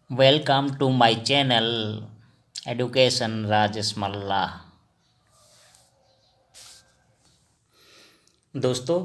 Welcome to my channel Education Rajesh मल्ला। दोस्तों,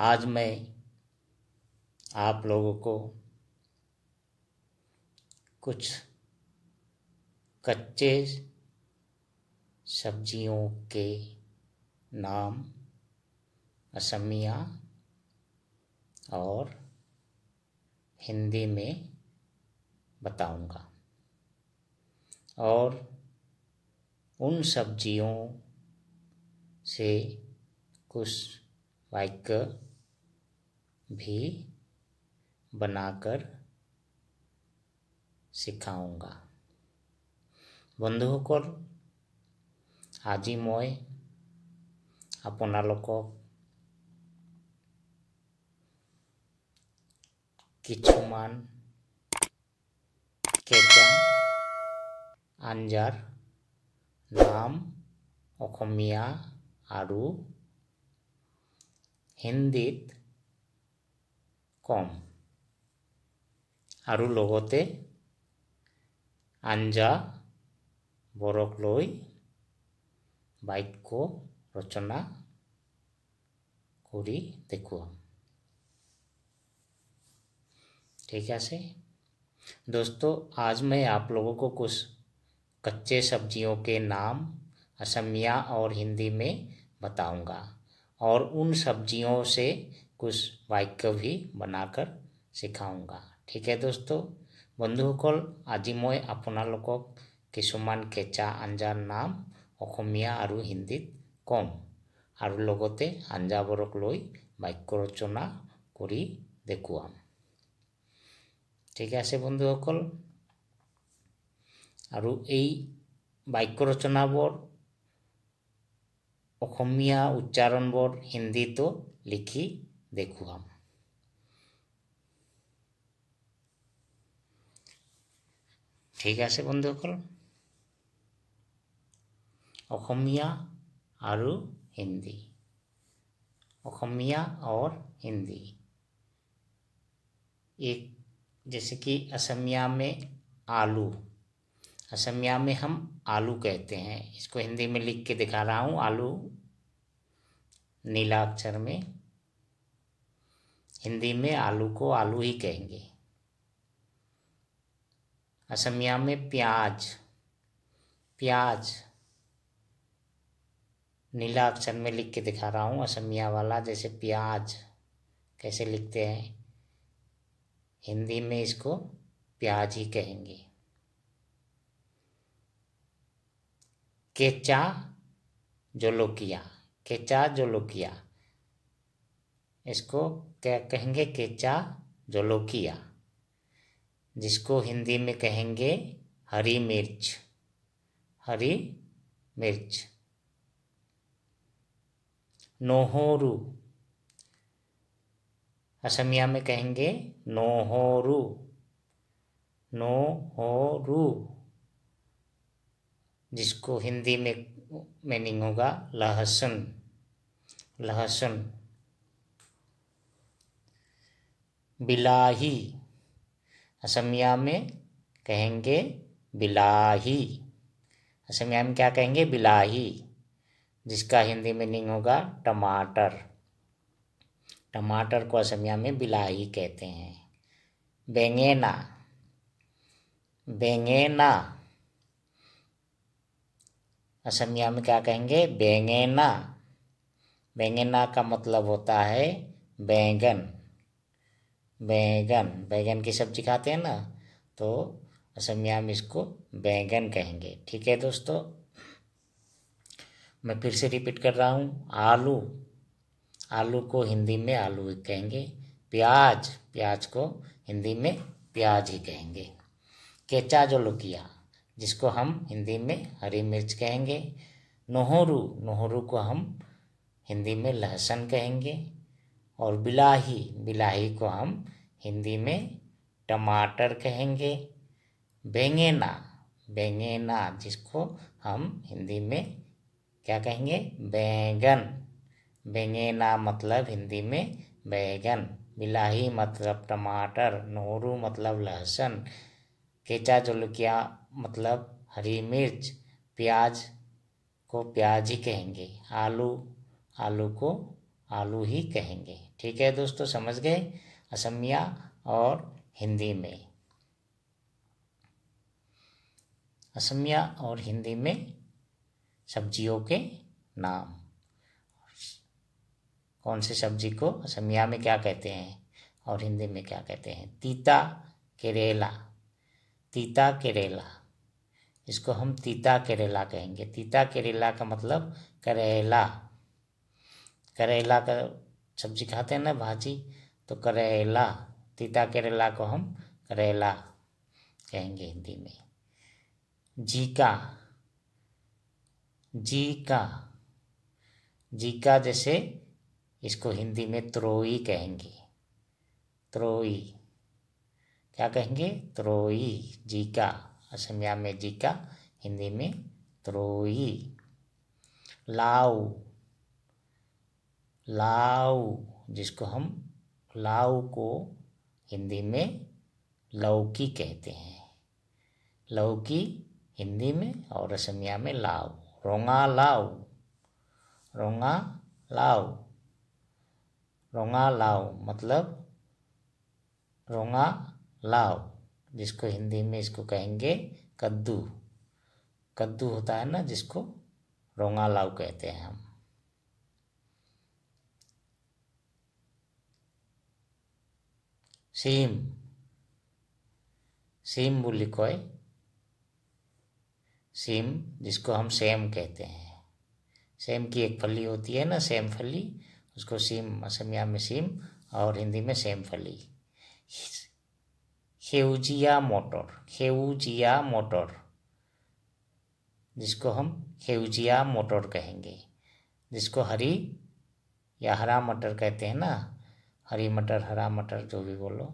आज मैं आप लोगों को कुछ कच्चे सब्जियों के नाम असमिया और हिंदी में बताऊंगा और उन सब्जियों से कुछ वाक्य भी बनाकर सिखाऊंगा। বন্ধুসকল, আজি মই আপোনালোকক কিছুমান কেঁচা আঞ্জাৰ নাম অসমীয়া আৰু হিন্দীত কম আৰু লগতে আঞ্জা বৰক লৈ বাক্য ৰচনা কৰি দেখুৱাম। ठीक है दोस्तों, आज मैं आप लोगों को कुछ कच्चे सब्जियों के नाम असमिया और हिंदी में बताऊंगा और उन सब्जियों से कुछ वाक्य भी बनाकर सिखाऊंगा। ठीक है दोस्तों, বন্ধুসকল, আজি মই আপোনালোকক কিছুমান কেঁচা আঞ্জাৰ নাম অসমীয়া আৰু হিন্দীত কম আৰু লগতে আঞ্জাবোৰক লৈ বাক্য ৰচনা কৰি দেখুৱাম। ঠিক আছে বন্ধুসকল, আৰু এই বাক্য ৰচনাবোৰ অসমীয়া উচ্চাৰণবোৰ হিন্দীতো লিখি দেখুৱাম। ঠিক আছে বন্ধুসকল, অসমীয়া আৰু हिंदी, অসমীয়া और हिंदी। एक जैसे कि असमिया में आलू, असमिया में हम आलू कहते हैं। इसको हिंदी में लिख के दिखा रहा हूँ। आलू नीला अक्षर में, हिंदी में आलू को आलू ही कहेंगे। असमिया में प्याज, प्याज नीला अक्षर में लिख के दिखा रहा हूँ। असमिया वाला जैसे प्याज कैसे लिखते हैं, हिंदी में इसको प्याज ही कहेंगे। केचा जोलोकिया, केचा जोलोकिया, इसको क्या कहेंगे? केचा जोलोकिया, जिसको हिंदी में कहेंगे हरी मिर्च, हरी मिर्च। नोहोरू, असमिया में कहेंगे नोहोरू, नोहोरू, जिसको हिंदी में मीनिंग होगा लहसुन, लहसुन। बिलाही, असमिया में कहेंगे बिलाही, असमिया में क्या कहेंगे? बिलाही, जिसका हिंदी मीनिंग होगा टमाटर, टमाटर को असमिया में बिलाही कहते हैं। बेंगेना, बेंगेना, असमिया में क्या कहेंगे? बेंगेना, बेंगेना का मतलब होता है बैंगन, बैंगन, बैंगन की सब्जी खाते हैं ना, तो असमिया में इसको बैंगन कहेंगे। ठीक है दोस्तों, मैं फिर से रिपीट कर रहा हूँ। आलू, आलू को हिंदी में आलू ही कहेंगे। प्याज, प्याज को हिंदी में प्याज ही कहेंगे। केचा जोलोकिया, जिसको हम हिंदी में हरी मिर्च कहेंगे। नोहरू, नोहरू को हम हिंदी में लहसुन कहेंगे। और बिलाही, बिलाही को हम हिंदी में टमाटर कहेंगे। बेंगेना, बेंगेना, जिसको हम हिंदी में क्या कहेंगे? बैंगन, बेंगेना मतलब हिंदी में बैगन, बिलाही मतलब टमाटर, नोरू मतलब लहसुन, केचा जलुकिया मतलब हरी मिर्च, प्याज को प्याज ही कहेंगे, आलू आलू को आलू ही कहेंगे। ठीक है दोस्तों, समझ गए असमिया और हिंदी में। असमिया और हिंदी में सब्जियों के नाम। कौन सी सब्जी को असमिया में क्या कहते हैं और हिंदी में क्या कहते हैं? तीता करेला, तीता करेला, इसको हम तीता करेला कहेंगे। तीता करेला का मतलब करेला, करेला का सब्जी खाते हैं ना, भाजी, तो करेला, तीता करेला को हम करेला कहेंगे हिंदी में। जीका, जीका, जीका जैसे इसको हिंदी में त्रोई कहेंगे, त्रोई, क्या कहेंगे? त्रोई, जीका, असमिया में जीका, हिंदी में त्रोई। लाऊ, लाऊ, जिसको हम लाऊ को हिंदी में लौकी कहते हैं, लौकी हिंदी में और असमिया में लाऊ। रोंगा लाऊ, रोंगा लाऊ, रोंगा लाऊ मतलब रोंगा लाऊ, जिसको हिंदी में इसको कहेंगे कद्दू, कद्दू होता है ना जिसको रोंगा लाऊ कहते हैं हम। सीम, सीम बोली कोई, सीम जिसको हम सेम कहते हैं, सेम की एक फली होती है ना, सेम फली, उसको सीम, असमिया में सीम और हिंदी में सेम फली। खेउजिया मोटर, खेउजिया मोटर, जिसको हम खेउजिया मोटर कहेंगे, जिसको हरी या हरा मटर कहते हैं ना, हरी मटर, हरा मटर, जो भी बोलो।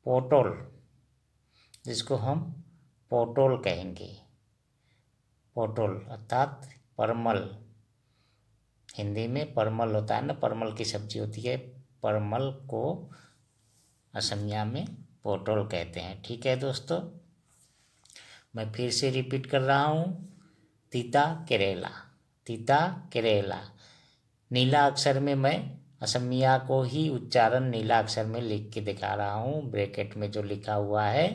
पोटल, जिसको हम पोटल कहेंगे, पोटल अर्थात परमल, हिंदी में परमल होता है ना, परमल की सब्जी होती है, परमल को असमिया में पोटल कहते हैं। ठीक है दोस्तों, मैं फिर से रिपीट कर रहा हूँ। तीता करेला, तीता करेला, नीला अक्षर में मैं असमिया को ही उच्चारण नीला अक्षर में लिख के दिखा रहा हूँ, ब्रैकेट में जो लिखा हुआ है,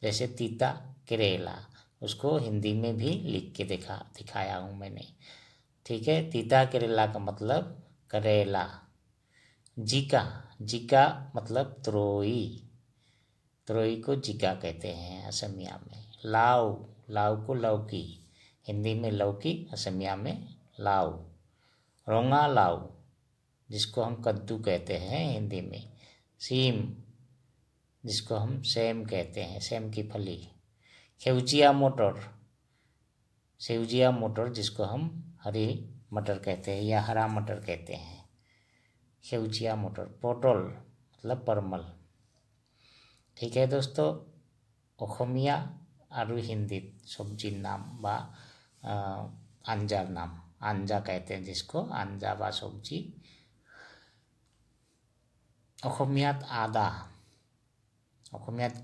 जैसे तीता करेला, उसको हिंदी में भी लिख के दिखाया हूँ मैंने। ठीक है, तीता करेला का मतलब करेला। जीका, जीका मतलब त्रोई, त्रोई को जीका कहते हैं असमिया में। लाऊ, लाऊ को लौकी, हिंदी में लौकी, असमिया में लाऊ। रोंगा लाऊ, जिसको हम कद्दू कहते हैं हिंदी में। सीम, जिसको हम सेम कहते हैं, सेम की फली। खेउजिया मोटर, सेउजिया मोटर, जिसको हम हरी मटर कहते हैं या हरा मटर कहते हैं, खेउजिया मोटर। पोटल मतलब परमल। ठीक है दोस्तों, অসমীয়া और हिंदी सब्जी नाम बा आंजार नाम, आंजा कहते हैं जिसको, आंजा बा सब्जी। অসমীয়াত आदा, অসমীয়াत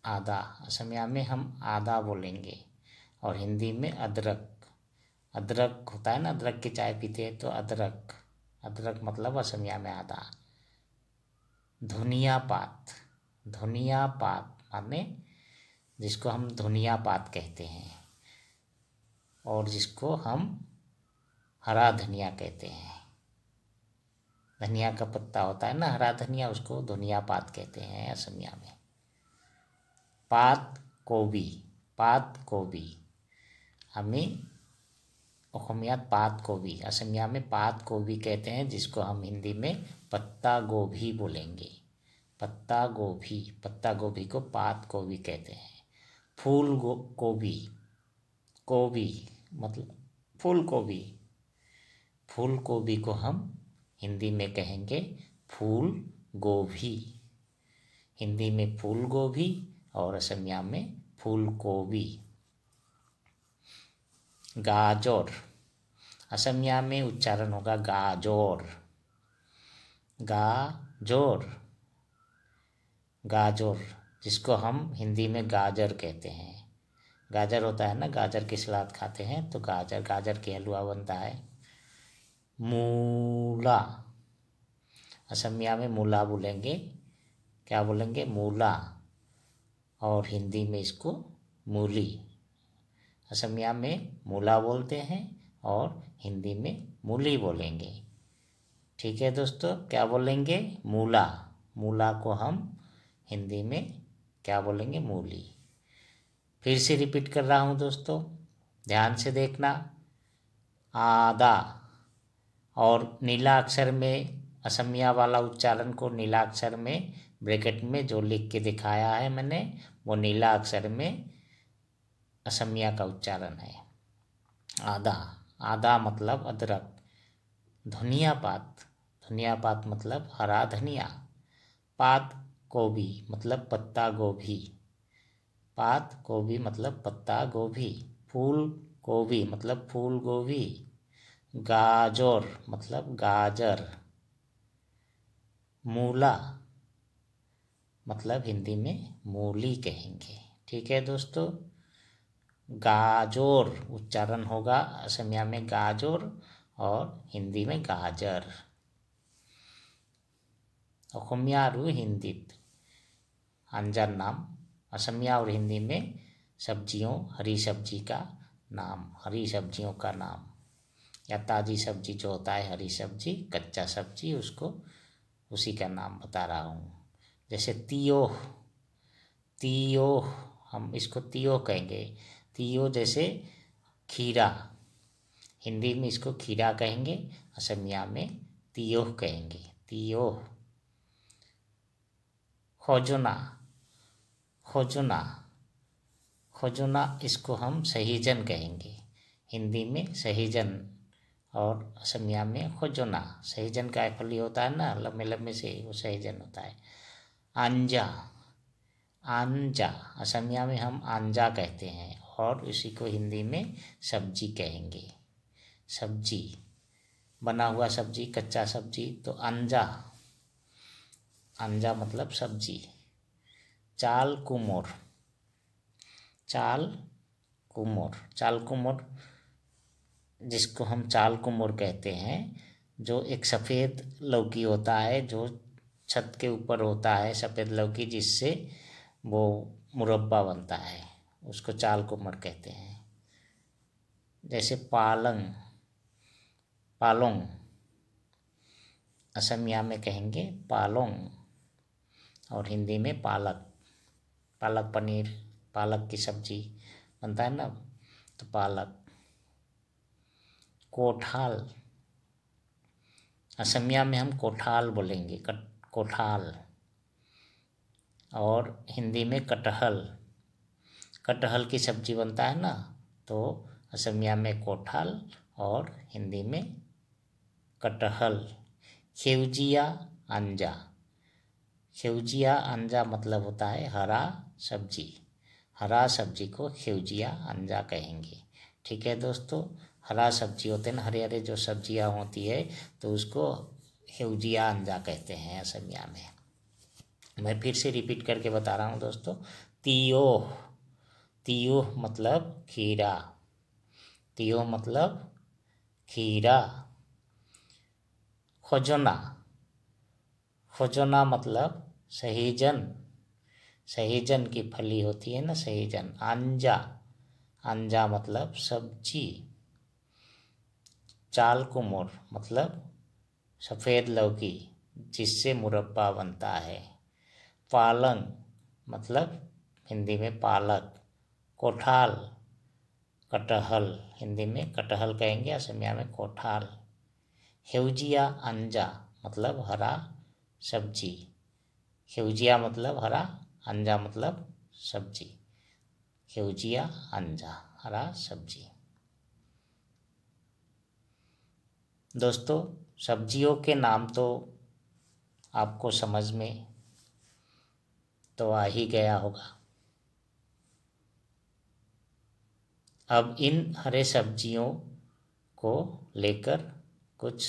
आदा, असमिया में हम आदा बोलेंगे और हिंदी में अदरक, अदरक होता है ना, अदरक की चाय पीते हैं तो अदरक, अदरक मतलब असमिया में आदा। धनिया पात, धनिया पात माने जिसको हम धनिया पात कहते हैं और जिसको हम हरा धनिया कहते हैं। धनिया का पत्ता होता है ना हरा धनिया, उसको धनिया पात कहते हैं असमिया में। पात कोबी, पात कोबी, हमें অসমীয়াত पात कोबी, असमिया में पात कोबी कहते हैं, जिसको हम हिंदी में पत्ता गोभी बोलेंगे। पत्ता गोभी, पत्ता गोभी को पात कोबी कहते हैं। फूल गोभी, कोबी मतलब फूल गोभी, फूल गोभी को हम हिंदी में कहेंगे फूल गोभी, हिंदी में फूल गोभी और असमिया में फूल गोभी। गाजर, असमिया में उच्चारण होगा गाजोर, गाजोर, गाजर, जिसको हम हिंदी में गाजर कहते हैं। गाजर होता है ना, गाजर की सलाद खाते हैं तो गाजर, गाजर की हलवा बनता है। मूला, असमिया में मूला बोलेंगे, क्या बोलेंगे, मूला, और हिंदी में इसको मूली। असमिया में मूला बोलते हैं और हिंदी में मूली बोलेंगे। ठीक है दोस्तों, क्या बोलेंगे, मूला, मूला को हम हिंदी में क्या बोलेंगे, मूली। फिर से रिपीट कर रहा हूँ दोस्तों, ध्यान से देखना। आदा, और नीला अक्षर में असमिया वाला उच्चारण को नीला अक्षर में ब्रैकेट में जो लिख के दिखाया है मैंने, वो नीला अक्षर में असमिया का उच्चारण है। आदा, आदा मतलब अदरक। धनिया पात, धनिया पात मतलब हरा धनिया। पात गोभी मतलब पत्ता गोभी, पात गोभी मतलब पत्ता गोभी। फूल गोभी मतलब फूल गोभी। गाजर मतलब गाजर। मूला मतलब हिंदी में मूली कहेंगे। ठीक है दोस्तों, गाजर उच्चारण होगा असमिया में गाजर और हिंदी में गाजर। अहोमिया और हिंदीत आंजार नाम, असमिया और हिंदी में सब्जियों, हरी सब्जी का नाम, हरी सब्जियों का नाम, या ताज़ी सब्जी जो होता है हरी सब्जी, कच्चा सब्जी, उसको उसी का नाम बता रहा हूँ। जैसे तियोह, तियोह, हम इसको तियोह कहेंगे। तियोह जैसे खीरा, हिंदी में इसको खीरा कहेंगे, असमिया में तियोह कहेंगे, तियोह। खोजना, खोजना, खोजना, इसको हम सहीजन कहेंगे, हिंदी में सहीजन और असमिया में खोजना। सहीजन का फली होता है ना, लम्बे लम्बे से, वो सहीजन होता है। आंजा, आंजा, असमिया में हम आंजा कहते हैं और इसी को हिंदी में सब्जी कहेंगे। सब्जी, बना हुआ सब्जी, कच्चा सब्जी, तो आंजा, आंजा मतलब सब्जी। चाल कुमोर, चाल कुमोर, चाल कुमोर, जिसको हम चाल कुमोर कहते हैं, जो एक सफ़ेद लौकी होता है जो छत के ऊपर होता है, सफ़ेद लौकी, जिससे वो मुरब्बा बनता है, उसको चाल कुमोर कहते हैं। जैसे पालंग, पालोंग, असमिया में कहेंगे पालोंग और हिंदी में पालक। पालक पनीर, पालक की सब्जी बनता है ना, तो पालक। कोठाल, असमिया में हम कोठाल बोलेंगे, कोठाल, और हिंदी में कटहल। कटहल की सब्जी बनता है ना, तो असमिया में कोठाल और हिंदी में कटहल। खेवजिया अंजा, खेवजिया अंजा मतलब होता है हरा सब्जी, हरा सब्जी को खेवजिया अंजा कहेंगे। ठीक है दोस्तों, हरा सब्जी होते हैं ना, हरे हरे जो सब्जियां होती है, तो उसको खेवजिया अंजा कहते हैं असमिया में। मैं फिर से रिपीट करके बता रहा हूँ दोस्तों। तियोह, तियोह मतलब खीरा, तियोह मतलब खीरा। खोजना, खोजना मतलब सहीजन, सहीजन की फली होती है ना, सहीजन। अंजा, अंजा मतलब सब्जी। चाल कुमोर मतलब सफ़ेद लौकी, जिससे मुरब्बा बनता है। पालंग मतलब हिंदी में पालक। कोठाल, कटहल, हिंदी में कटहल कहेंगे, असमिया में कोठाल। हेवजिया अंजा मतलब हरा सब्जी, हेवजिया मतलब हरा, अंजा मतलब सब्जी, हेवजिया अंजा हरा सब्जी। दोस्तों, सब्जियों के नाम तो आपको समझ में तो आ ही गया होगा। अब इन हरे सब्जियों को लेकर कुछ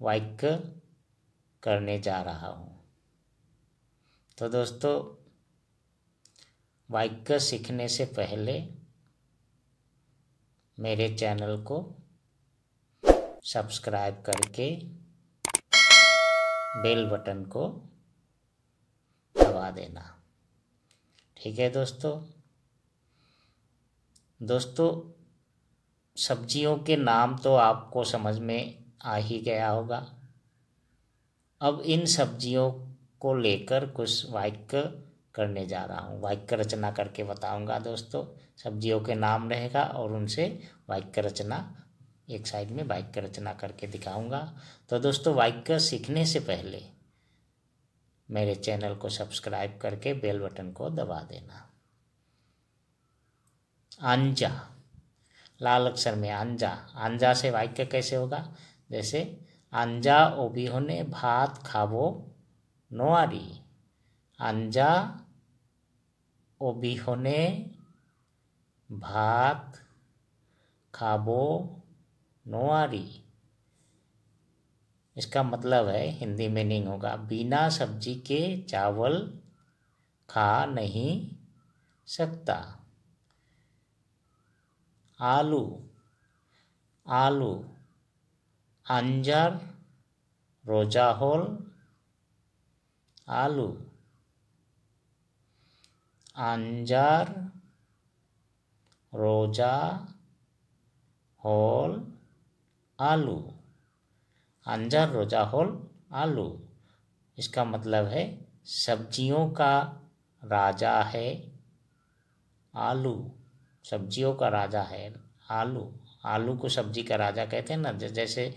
वाक्य करने जा रहा हूँ। तो दोस्तों, वाक्य सीखने से पहले मेरे चैनल को सब्सक्राइब करके बेल बटन को दबा देना। ठीक है दोस्तों। सब्जियों के नाम तो आपको समझ में आ ही गया होगा। अब इन सब्जियों को लेकर कुछ वाक्य करने जा रहा हूँ। वाक्य रचना करके बताऊंगा दोस्तों। सब्जियों के नाम रहेगा और उनसे वाक्य रचना, एक साइड में वाक्य रचना करके दिखाऊंगा। तो दोस्तों, वाक्य सीखने से पहले मेरे चैनल को सब्सक्राइब करके बेल बटन को दबा देना। अंजा, लाल अक्षर में अंजा। अंजा से वाक्य कैसे होगा? जैसे अंजा अबिहने भात खाबो नोवारी। अंजा अबिहने भात खाबो नोवारी। इसका मतलब है, हिंदी मीनिंग होगा, बिना सब्जी के चावल खा नहीं सकता। आलू, आलू अंजार रोजा होल। आलू अंजार रोजा होल आलू। अंजार रोजा होल आलू। इसका मतलब है, सब्जियों का राजा है आलू। सब्जियों का राजा है आलू। आलू को सब्जी का राजा कहते हैं ना। जैसे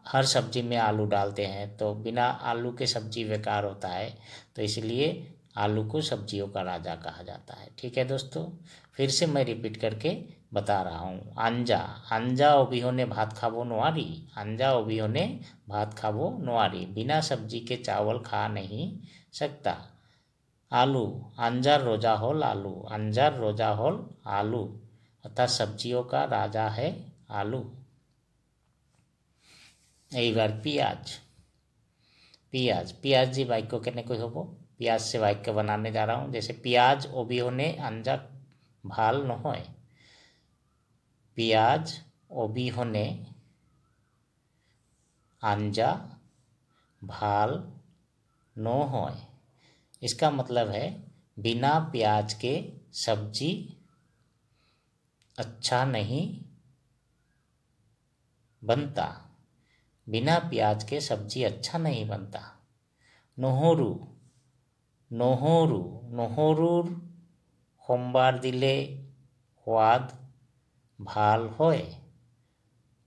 हर सब्जी में आलू डालते हैं तो बिना आलू के सब्जी बेकार होता है, तो इसलिए आलू को सब्जियों का राजा कहा जाता है। ठीक है दोस्तों, फिर से मैं रिपीट करके बता रहा हूँ। अंजा, अंजा अबिहने भात खाबो नोवारी। अंजा अबिहने भात खाबो नोवारी, बिना सब्जी के चावल खा नहीं सकता। आलू अंजार रोजा होल आलू। अंजार रोजा होल आलू, अर्थात सब्जियों का राजा है आलू। यही बार पियाज, पियाज, पियाज जी वाक्य कहने को होबो। पियाज से वाक्य बनाने जा रहा हूँ। जैसे पियाज अबिहने अंजा भाल नहय। पियाज अबिहने अंजा भाल नहय। इसका मतलब है, बिना प्याज के सब्जी अच्छा नहीं बनता। बिना प्याज के सब्जी अच्छा नहीं बनता। नोहरु, नोहरु, नोहरुर सोमवार दिले स्वाद भाल होय।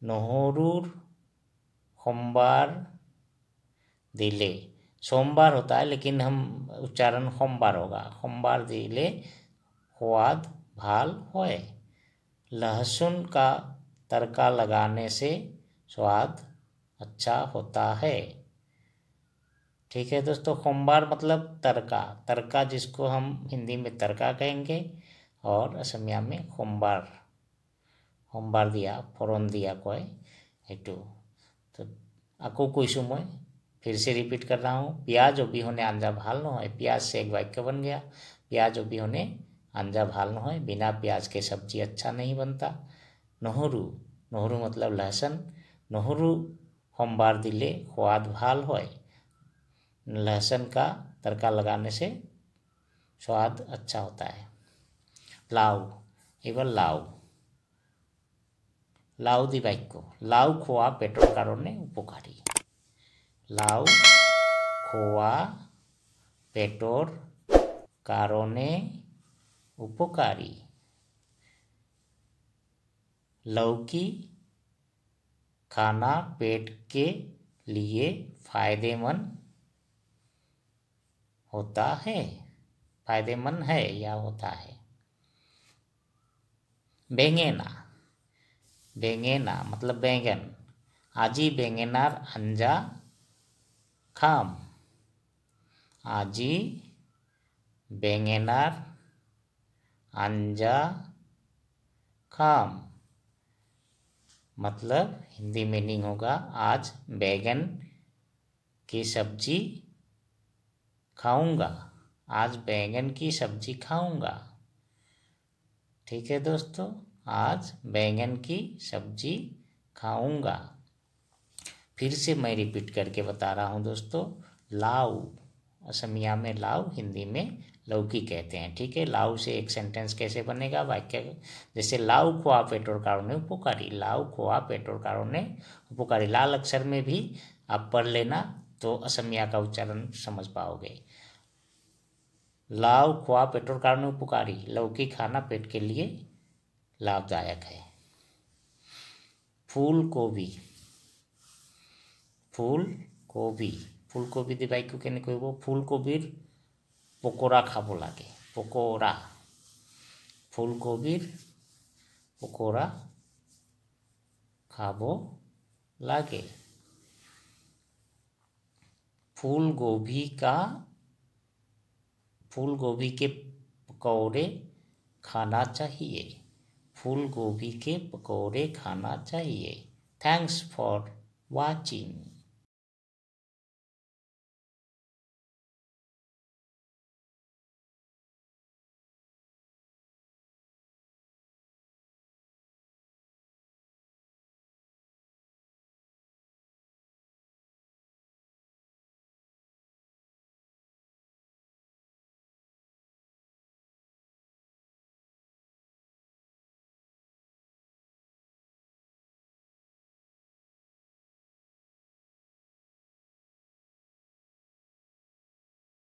नोहरुर सोमवार दिले, सोमवार होता है लेकिन हम उच्चारण सोमवार होगा। सोमवार दिले स्वाद भाल होय। लहसुन का तड़का लगाने से स्वाद अच्छा होता है। ठीक है दोस्तों, सोमवार मतलब तड़का। तड़का जिसको हम हिंदी में तड़का कहेंगे और असमिया में सोमवार। सोमवार दिया, फोरन दिया कोई हेटू। तो आको कोईसु मैं फिर से रिपीट कर रहा हूँ। प्याज अबिहने अंजा भाल न होय। प्याज से एक वाक्य बन गया। प्याज अबिहने अंजा भाल न होय, बिना प्याज के सब्जी अच्छा नहीं बनता। नोहरु, नोहरु मतलब लहसुन। नोहरु सोमवार दिले स्वाद भाल होय। लहसुन का तड़का लगाने से स्वाद अच्छा होता है। लाउ, एबार लाउ, लाउ दी वाक्य। लाउ खोआ पेटर कारणे उपकारी। लाउ खोआ पेटर कारणे उपकारी। लौकी खाना पेट के लिए फायदेमंद होता है। फायदेमंद है या होता है। बेंगेना, बेंगेना मतलब बैंगन। आजी बेंगेनार अंजा खाम। आजी बेंगेनार अंजा खाम। मतलब हिंदी मीनिंग होगा आज बैगन की सब्जी खाऊंगा, आज बैगन की सब्जी खाऊंगा। ठीक है दोस्तों, आज बैगन की सब्जी खाऊंगा। फिर से मैं रिपीट करके बता रहा हूँ दोस्तों, लाऊ असमिया में लाऊ, हिंदी में लौकी कहते हैं। ठीक है, लाऊ से एक सेंटेंस कैसे बनेगा वाक्य, जैसे लाऊ खोआ पेटोर कारोने उपकारी, लाऊ खोआ पेटोर कारोने उपकारी। लाल अक्षर में भी आप पढ़ लेना तो असमिया का उच्चारण समझ पाओगे। लाऊ खोआ पेटोर कारोने उपकारी, लौकी खाना पेट के लिए लाभदायक है। फूल गोभी, फूल गोभी, फूल गोभी दिवाई को कहने को वो फूल गोभीर पकोड़ा खाबो लागे, पकोड़ा, फूल गोभीर पकोड़ा खाबो लागे। फूल गोभी के पकौड़े खाना चाहिए, फूल गोभी के पकौड़े खाना चाहिए। Thanks for watching.